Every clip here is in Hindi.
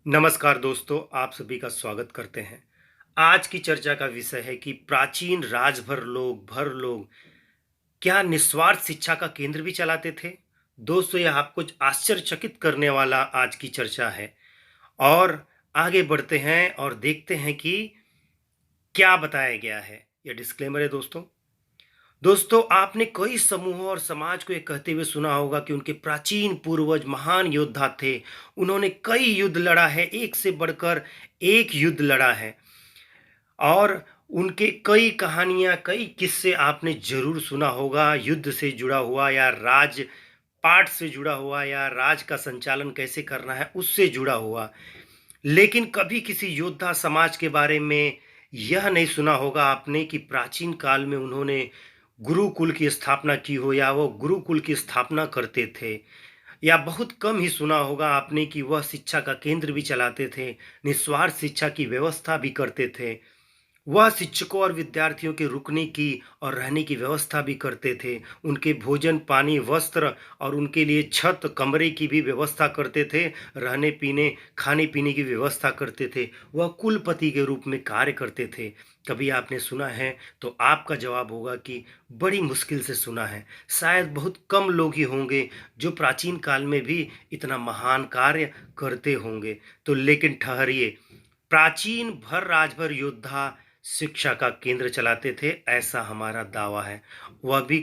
नमस्कार दोस्तों, आप सभी का स्वागत करते हैं। आज की चर्चा का विषय है कि प्राचीन राजभर लोग क्या निस्वार्थ शिक्षा का केंद्र भी चलाते थे? दोस्तों, यह आपको आश्चर्यचकित करने वाला आज की चर्चा है। और आगे बढ़ते हैं और देखते हैं कि क्या बताया गया है। यह डिस्क्लेमर है दोस्तों। दोस्तों, आपने कई समूहों और समाज को ये कहते हुए सुना होगा कि उनके प्राचीन पूर्वज महान योद्धा थे। उन्होंने कई युद्ध लड़ा है, एक से बढ़कर एक युद्ध लड़ा है। और उनके कई कहानियां, कई किस्से आपने जरूर सुना होगा, युद्ध से जुड़ा हुआ या राज पाठ से जुड़ा हुआ या राज का संचालन कैसे करना है उससे जुड़ा हुआ। लेकिन कभी किसी योद्धा समाज के बारे में यह नहीं सुना होगा आपने कि प्राचीन काल में उन्होंने गुरुकुल की स्थापना की हो या वो गुरुकुल की स्थापना करते थे। या बहुत कम ही सुना होगा आपने कि वह शिक्षा का केंद्र भी चलाते थे, निस्वार्थ शिक्षा की व्यवस्था भी करते थे। वह शिक्षकों और विद्यार्थियों के रुकने की और रहने की व्यवस्था भी करते थे। उनके भोजन, पानी, वस्त्र और उनके लिए छत, कमरे की भी व्यवस्था करते थे। रहने पीने, खाने पीने की व्यवस्था करते थे। वह कुलपति के रूप में कार्य करते थे। कभी आपने सुना है तो आपका जवाब होगा कि बड़ी मुश्किल से सुना है। शायद बहुत कम लोग ही होंगे जो प्राचीन काल में भी इतना महान कार्य करते होंगे। तो लेकिन ठहरिए, प्राचीन भर राजभर योद्धा शिक्षा का केंद्र चलाते थे, ऐसा हमारा दावा है। वह भी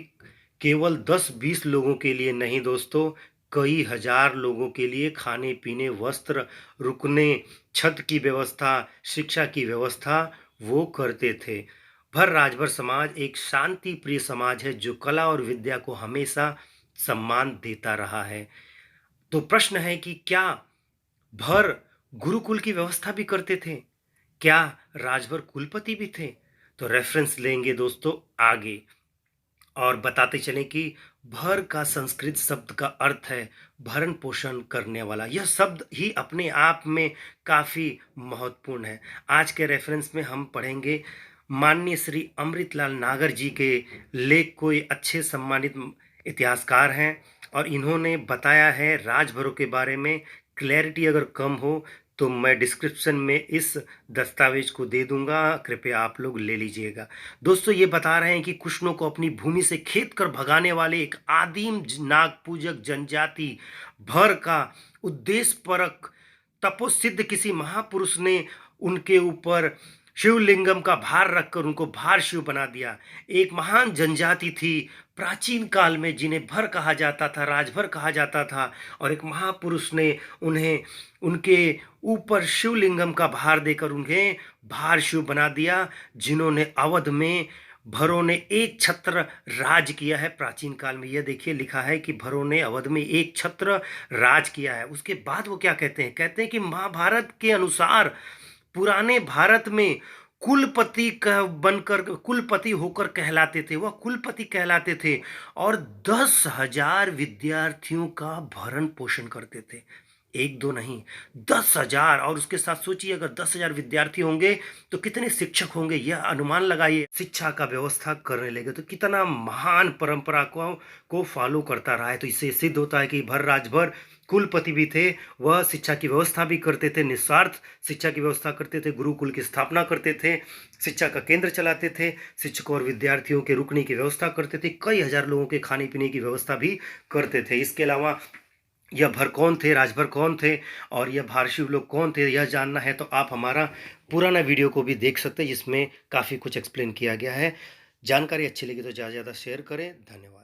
केवल 10-20 लोगों के लिए नहीं दोस्तों, कई हजार लोगों के लिए खाने पीने, वस्त्र, रुकने, छत की व्यवस्था, शिक्षा की व्यवस्था वो करते थे। भर राजभर समाज एक शांति प्रिय समाज है जो कला और विद्या को हमेशा सम्मान देता रहा है। तो प्रश्न है कि क्या भर गुरुकुल की व्यवस्था भी करते थे? क्या राजभर कुलपति भी थे? तो रेफरेंस लेंगे दोस्तों आगे और बताते चलें कि भर का संस्कृत शब्द का अर्थ है भरण पोषण करने वाला। यह शब्द ही अपने आप में काफ़ी महत्वपूर्ण है। आज के रेफरेंस में हम पढ़ेंगे माननीय श्री अमृतलाल नागर जी के लेख। कोई अच्छे सम्मानित इतिहासकार हैं और इन्होंने बताया है राजभरों के बारे में। क्लैरिटी अगर कम हो तो मैं डिस्क्रिप्शन में इस दस्तावेज को दे दूंगा, कृपया आप लोग ले लीजिएगा। दोस्तों, ये बता रहे हैं कि कुशनों को अपनी भूमि से खेद कर भगाने वाले एक आदिम नाग पूजक जनजाति भर का उद्देश्य परक तपोसिद्ध किसी महापुरुष ने उनके ऊपर शिवलिंगम का भार रखकर उनको भार शिव बना दिया। एक महान जनजाति थी प्राचीन काल में जिन्हें भर कहा जाता था, राजभर कहा जाता था। और एक महापुरुष ने उन्हें उनके ऊपर शिवलिंगम का भार देकर उन्हें भार शिव बना दिया, जिन्होंने अवध में भरों ने एक छत्र राज किया है प्राचीन काल में। यह देखिए लिखा है कि भरों ने अवध में एक छत्र राज किया है। उसके बाद वो क्या कहते हैं? कहते हैं कि महाभारत के अनुसार पुराने भारत में कुलपति कह बनकर कुलपति होकर कहलाते थे, वह कुलपति कहलाते थे और 10,000 विद्यार्थियों का भरण पोषण करते थे। एक दो नहीं, 10,000। और उसके साथ सोचिए, अगर 10,000 विद्यार्थी होंगे तो कितने शिक्षक होंगे, यह अनुमान लगाइए। शिक्षा का व्यवस्था करने लगे तो कितना महान परंपरा को फॉलो करता रहा है। तो इससे सिद्ध होता है कि भर राजभर कुलपति भी थे, वह शिक्षा की व्यवस्था भी करते थे, निस्वार्थ शिक्षा की व्यवस्था करते थे, गुरुकुल की स्थापना करते थे, शिक्षा का केंद्र चलाते थे, शिक्षकों और विद्यार्थियों के रुकने की व्यवस्था करते थे, कई हजार लोगों के खाने पीने की व्यवस्था भी करते थे। इसके अलावा यह भर कौन थे, राजभर कौन थे और यह भारशिव लोग कौन थे, यह जानना है तो आप हमारा पुराना वीडियो को भी देख सकते हैं, जिसमें काफ़ी कुछ एक्सप्लेन किया गया है। जानकारी अच्छी लगी तो ज़्यादा से ज़्यादा शेयर करें। धन्यवाद।